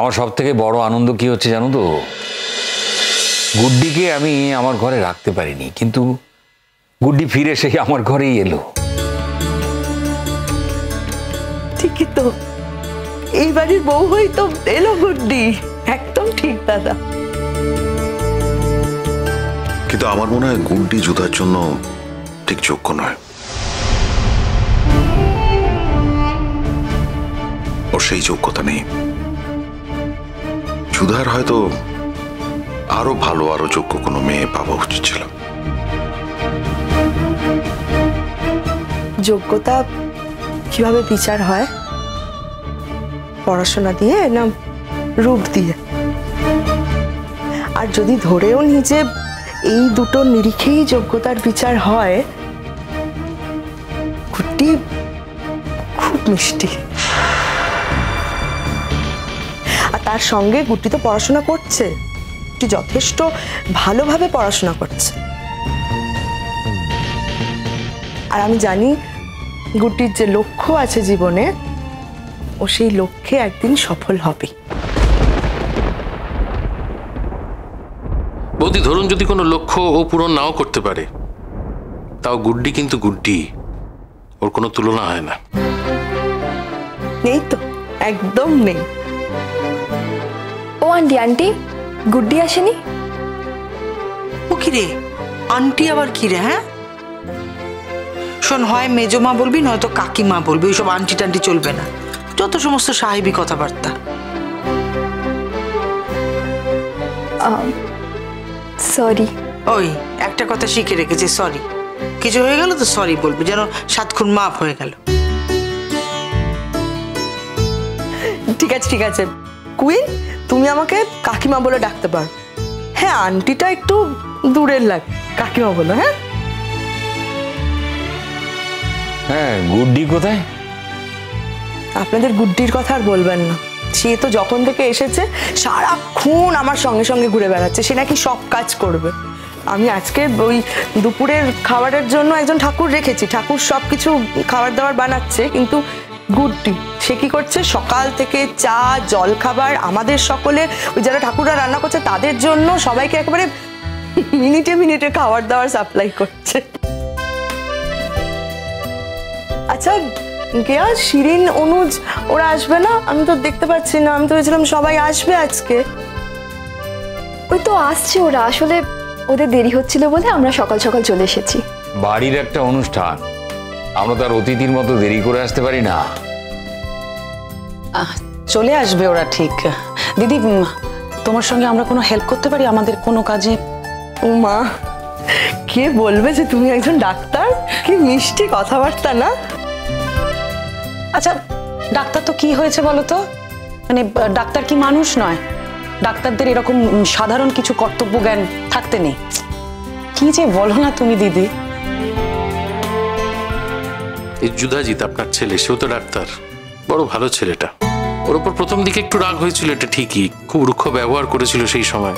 আমার সব থেকে বড় আনন্দ কি হচ্ছে জানো তো, গুড্ডিকে আমি আমার ঘরে রাখতে পারিনি, কিন্তু গুড্ডি ফিরে সেই আমার ঘরেই এলো। ঠিকই তো, এই বাড়ির বউ হই তো এলো গুড্ডি, একদম ঠিক দাদা। কিন্তু আমার মনে হয় গুড্ডি জুতার জন্য ঠিক যোগ্য নয়। ওর সেই যোগ্যতা নেই। সুধার হয়তো আরো ভালো, আরো যোগ্য কোনো মেয়ে পাওয়া উচিত ছিল। যোগ্যতা কিভাবে বিচার হয়? পড়াশোনা দিয়ে না রূপ দিয়ে? আর যদি ধরেও নিজে এই দুটো নিরিখেই যোগ্যতার বিচার হয়, গুড্ডি খুব মিষ্টি। আর তার সঙ্গে গুড্ডি তো পড়াশোনা করছে, যথেষ্ট ভালোভাবে পড়াশোনা করছে। আর আমি জানি গুড্ডির যে লক্ষ্য আছে জীবনে, ও সেই লক্ষ্যে একদিন সফল হবে। বৌদি, ধরুন যদি কোনো লক্ষ্য ও পূরণ নাও করতে পারে, তাও গুড্ডি কিন্তু গুড্ডি, ওর কোনো তুলনা হয় না। নেই তো, একদম নেই। ও আন্টি, আন্টি গুড্ডি আসেনি? ও কি রে, আন্টি আবার কি রে? হ্যাঁ শোন, হয় মেজমা বলবি, নয়তো কাকিমা বলবি, ওইসব আন্টি টান্টি চলবে না, যত সমস্ত সাহেবী কথাবার্তা। সরি। ওই একটা কথা শিখে রেখেছে, সরি। কিছু হয়ে গেল তো সরি বলবি, যেন 7 খুন মাফ হয়ে গেল। ঠিক আছে ঠিক আছে কুইন, তুমি আমাকে কাকিমা বলে ডাকতে পারো। হ্যাঁ, আন্টিটা একটু দূরের লাগে, কাকিমা বলো। হ্যাঁ হ্যাঁ, গুড্ডি কোথায়? আপনাদের গুড্ডির কথা আর বলবেন না। সে তো যখন থেকে এসেছে সারাক্ষণ আমার সঙ্গে সঙ্গে ঘুরে বেড়াচ্ছে, সে নাকি সব কাজ করবে। আমি আজকে ওই দুপুরের খাবারের জন্য একজন ঠাকুর রেখেছি, ঠাকুর সব কিছু খাবার দাবার বানাচ্ছে, কিন্তু গুড্ডি সে কি করছে, সকাল থেকে চা জল খাবার আমাদের সকলের, ওই যারা ঠাকুররা রান্না করছে তাদের জন্য সবাইকে একেবারে মিনিটে মিনিটে খাবার দাবার সাপ্লাই করছে। আচ্ছা কেয়া, শিরিন, অনুজ ওরা আসবে না? আমি তো দেখতে পাচ্ছি না, আমি তো ভেবেছিলাম সবাই আসবে আজকে। ওই তো আসছে ওরা, আসলে ওদের দেরি হচ্ছিল বলে আমরা সকাল সকাল চলে এসেছি। বাড়ির একটা অনুষ্ঠান, আমরা তো আর অতিথির মতো দেরি করে আসতে পারি না। চলে আসবে ওরা ঠিক। দিদি, তোমার সঙ্গে আমরা কোনো হেল্প করতে পারি আমাদের কোনো কাজে? ও মা, কে বলবে যে তুমি একজন ডাক্তার? কি মিষ্টি কথাবার্তা না? আচ্ছা, ডাক্তার তো কি হয়েছে বলো তো? মানে ডাক্তার কি মানুষ নয়? ডাক্তারদের এরকম সাধারণ কিছু কর্তব্য জ্ঞান থাকতে নেই? কি যে বলো না তুমি দিদি। এই যুধাজিৎ আপনার ছেলে, সেও তো ডাক্তার, বড় ভালো ছেলেটা। ওর ওপর প্রথম দিকে একটু রাগ হয়েছিল, এটা ঠিকই, খুব রুক্ষ ব্যবহার করেছিল সেই সময়,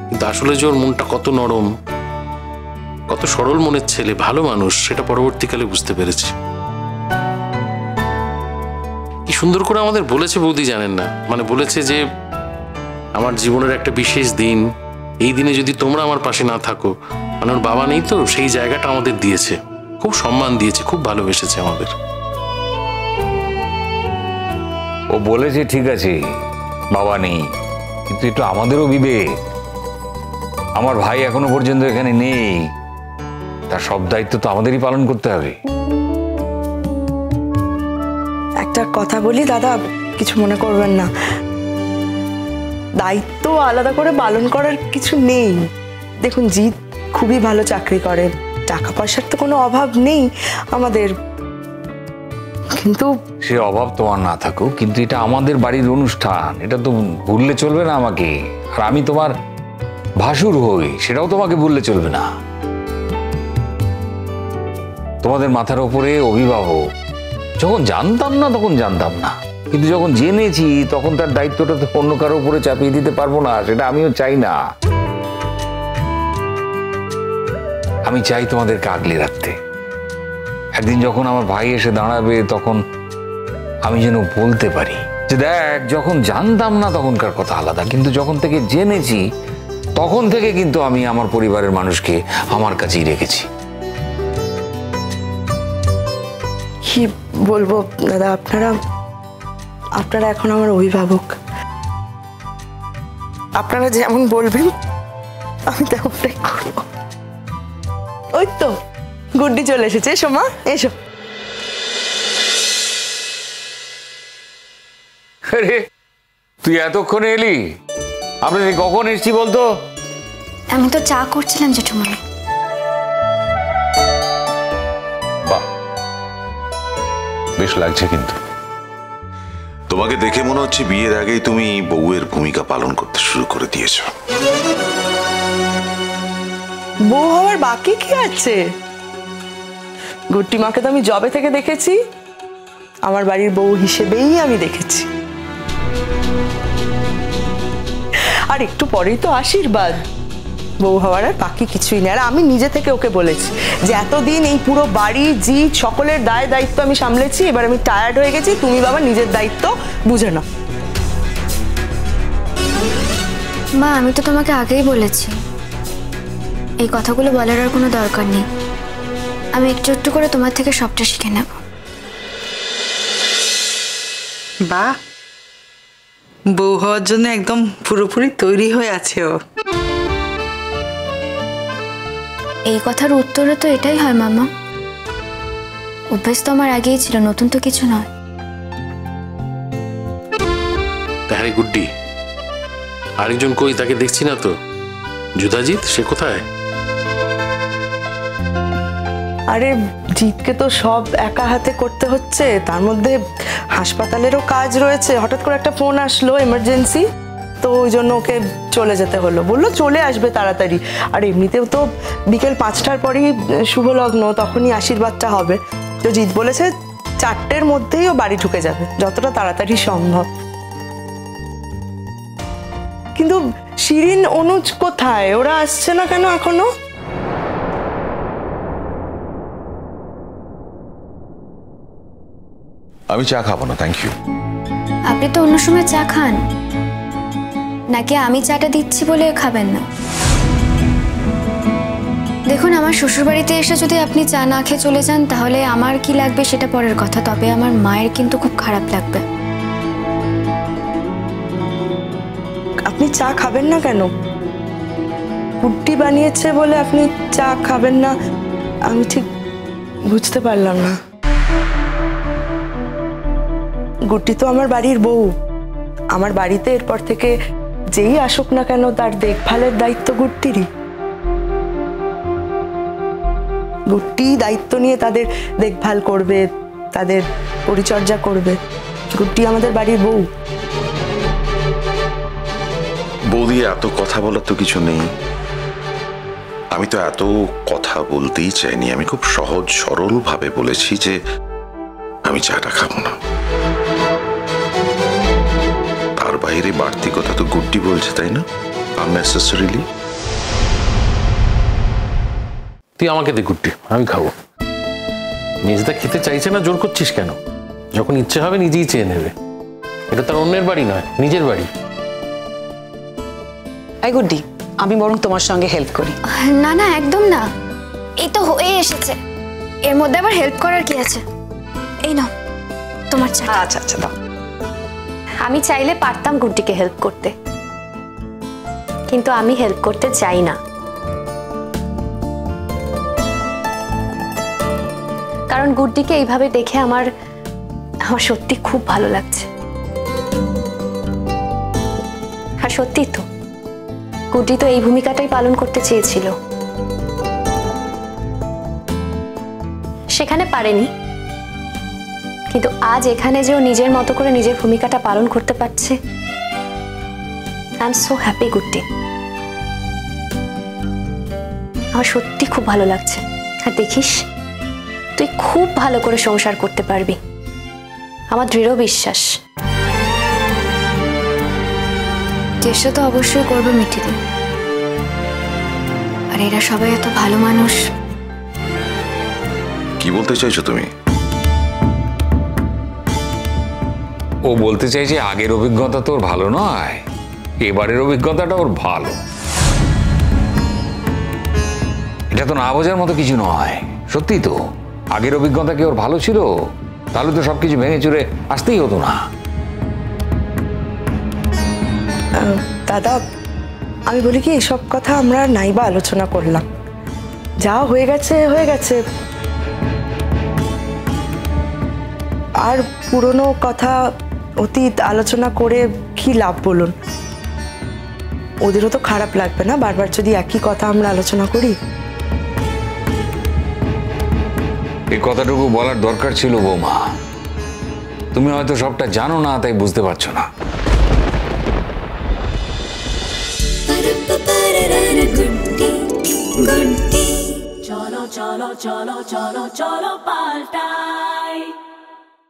কিন্তু আসলে যে ওর মনটা কত নরম, কত সরল মনের ছেলে, ভালো মানুষ, সেটা পরবর্তীকালে বুঝতে পেরেছি। কি সুন্দর করে আমাদের বলেছে বৌদি, জানেন না? মানে বলেছে যে আমার জীবনের একটা বিশেষ দিন, এই দিনে যদি তোমরা আমার পাশে না থাকো, মানে ওর বাবা নেই তো, সেই জায়গাটা আমাদের দিয়েছে, খুব সম্মান দিয়েছে, খুব ভালোবেসেছে আমাদের। ও বলেছে ঠিক আছে বাবা নেই, কিন্তু একটু আমাদেরও বিবেক। আমার ভাই এখনো পর্যন্ত এখানে নেই, তার সব দায়িত্ব তো আমাদেরই পালন করতে হবে। একটা কথা বলি দাদা, কিছু মনে করবেন না, দায়িত্ব আলাদা করে পালন করার কিছু নেই। দেখুন, জিৎ খুবই ভালো চাকরি করে, টাকা পয়সার তো কোনো অভাব নেই আমাদের, কিন্তু সে অভাব তোমার না থাকুক, কিন্তু এটা আমাদের বাড়ির অনুষ্ঠান, এটা তো ভুললে চলবে না আমাকে। আর আমি তোমার ভাসুর হই, সেটাও তোমাকে ভুললে চলবে না। তোমাদের মাথার উপরে অভিভাবক, যখন জানতাম না তখন জানতাম না, কিন্তু যখন জেনেছি তখন তার দায়িত্বটা তো অন্য কারো উপরে চাপিয়ে দিতে পারবো না, সেটা আমিও চাই না। আমি চাই তোমাদেরকে আগলে রাখতে। একদিন যখন আমার ভাই এসে দাঁড়াবে, তখন আমি যেন বলতে পারি যে দেখ, যখন জানতাম না তখনকার কথা আলাদা, কিন্তু যখন থেকে জেনেছি তখন থেকে কিন্তু আমি আমার পরিবারের মানুষকে আমার কাছেই রেখেছি। কি বলবো দাদা, আপনারা এখন আমার অভিভাবক। আপনারা যেমন বলবেন আমি তেমনটাই করবো। ওই তো গুড্ডি চলে এসেছে, এসো মা এসো। আরে তুই এতক্ষণে এলি? আমরা কখন এসছি বলতো? আমি তো চা করছিলাম জেঠুমনি। বাহ, বেশ লাগছে কিন্তু। তোমাকে দেখে মনে হচ্ছে বিয়ের আগেই তুমি বউয়ের ভূমিকা পালন করতে শুরু করে দিয়েছ। বউ হওয়ার বাকি কি আছে? গুড্ডি মাকে তো আমি জবে থেকে দেখেছি, আমার বাড়ির বউ হিসেবেই আমি দেখেছি। আর একটু পরেই তো আশীর্বাদ। বউ হওয়ার আর বাকি কিছুই নেই। আর আমি নিজে থেকে ওকে বলেছি যে এতদিন এই পুরো বাড়ি জি সকলের দায় দায়িত্ব আমি সামলেছি, এবার আমি টায়ার্ড হয়ে গেছি, তুমি বাবা নিজের দায়িত্ব বুঝে নাও। মা, আমি তো তোমাকে আগেই বলেছি এই কথাগুলো বলার আর কোনো দরকার নেই। আমি একটু একটু করে তোমার থেকে সবটা শিখে নেব। বাহ, বউ হওয়ার জন্য একদম পুরোপুরি তৈরি হয়ে আছে ও। এই কথার উত্তরে তো এটাই হয় মামা। অভ্যেস তো আমার আগেই ছিল, নতুন তো কিছু নয়। হ্যাঁ গুড্ডি, আরেকজন কই? তাকে দেখছি না তো। যুধাজিৎ, সে কোথায়? আরে জিতকে তো সব একা হাতে করতে হচ্ছে, তার মধ্যে হাসপাতালেরও কাজ রয়েছে। হঠাৎ করে একটা ফোন আসলো এমার্জেন্সি, তো ওই জন্য ওকে চলে যেতে হলো। বললো চলে আসবে তাড়াতাড়ি। আর এমনিতেও তো বিকেল 5টার পরেই শুভ লগ্ন, তখনই আশীর্বাদটা হবে। তো জিত বলেছে 4টের মধ্যেই ও বাড়ি ঢুকে যাবে, যতটা তাড়াতাড়ি সম্ভব। কিন্তু শিরিন, অনুজ কোথায়? ওরা আসছে না কেন এখনো? আমি চা খাবো না, থ্যাংক ইউ। আপনি তো অন্য সময় চা খান নাকি? আমি চাটা দিচ্ছি বলে খাবেন না? দেখুন, আমার শ্বশুরবাড়িতে এসে যদি আপনি চা না খেয়ে চলে যান তাহলে আমার কি লাগবে সেটা পরের কথা, তবে আমার মায়ের কিন্তু খুব খারাপ লাগবে। আপনি চা খাবেন না কেন? গুড্ডি বানিয়েছে বলে আপনি চা খাবেন না? আমি ঠিক বুঝতে পারলাম না। গুড্ডি তো আমার বাড়ির বউ। আমার বাড়িতে এরপর থেকে যেই আসুক না কেন তার দেখভালের দায়িত্ব গুড্ডিরই। গুড্ডি দায়িত্ব নিয়ে তাদের দেখভাল করবে, তাদের পরিচর্যা করবে। গুড্ডি আমাদের বাড়ির বউ। বৌদি, এত কথা বলার তো কিছু নেই। আমি তো এত কথা বলতেই চাইনি। আমি খুব সহজ সরল ভাবে বলেছি যে আমি চাটা খাবো না। তার বাইরে বাড়তি কথা তো গুড্ডি বলছে, তাই না? আননেসেসারিলি। তুই আমাকে দে গুড্ডি, আমি খাবো। মেজদা খেতে চাইছে না, জোর করছিস কেন? যখন ইচ্ছে হবে নিজেই চেয়ে নেবে। এটা তার অন্যের বাড়ি নয়, নিজের বাড়ি। এই গুড্ডি, আমি বরং তোমার সঙ্গে হেল্প করি। না না, একদম না। এই তো হয়ে এসেছে, এর মধ্যে আবার হেল্প করার কি আছে? এই নাও তোমার চা। আচ্ছা আচ্ছা, দাও। আমি চাইলে পারতাম গুড্ডিকে হেল্প করতে, কিন্তু আমি হেল্প করতে চাই না। কারণ গুড্ডিকে এইভাবে দেখে আমার সত্যি খুব ভালো লাগছে। আর সত্যি তো গুড্ডি তো এই ভূমিকাটাই পালন করতে চেয়েছিল, সেখানে পারেনি। কিন্তু আজ এখানে যে ও নিজের মতো করে নিজের ভূমিকাটা পালন করতে পারছে, আই এম সো হ্যাপি গুড্ডি। আমার সত্যি খুব ভালো লাগছে। আর দেখিস, তুই খুব ভালো করে সংসার করতে পারবি, আমার দৃঢ় বিশ্বাস। চেষ্টা তো অবশ্যই করবে মিঠিদি। আর এরা সবাই এত ভালো মানুষ। কি বলতে চাইছো তুমি? ও বলতে চাইছে আগের অভিজ্ঞতা তো ওর ভালো নয়, এবারের অভিজ্ঞতাটা ওর ভালো। এটা তো না বোঝার মতো কিছু নয়, সত্যি তো। আগের অভিজ্ঞতা কি ওর ভালো ছিল? তাহলে তো সবকিছু ভেঙে চুরে আসতেই হতো না। দাদা, আমি বলি কি, এসব কথা আমরা নাইবা আলোচনা করলাম, যা হয়ে গেছে হয়ে গেছে। আর পুরনো কথা অতীত আলোচনা করে কি লাভ বলুন? ওদেরও তো খারাপ লাগবে না বারবার যদি একই কথা আমরা আলোচনা করি। এই কথাটুকু বলার দরকার ছিল বৌমা। তুমি হয়তো সবটা জানো না, তাই বুঝতে পারছো না। চলো চলো চলো চলো চলো পাল্টাই।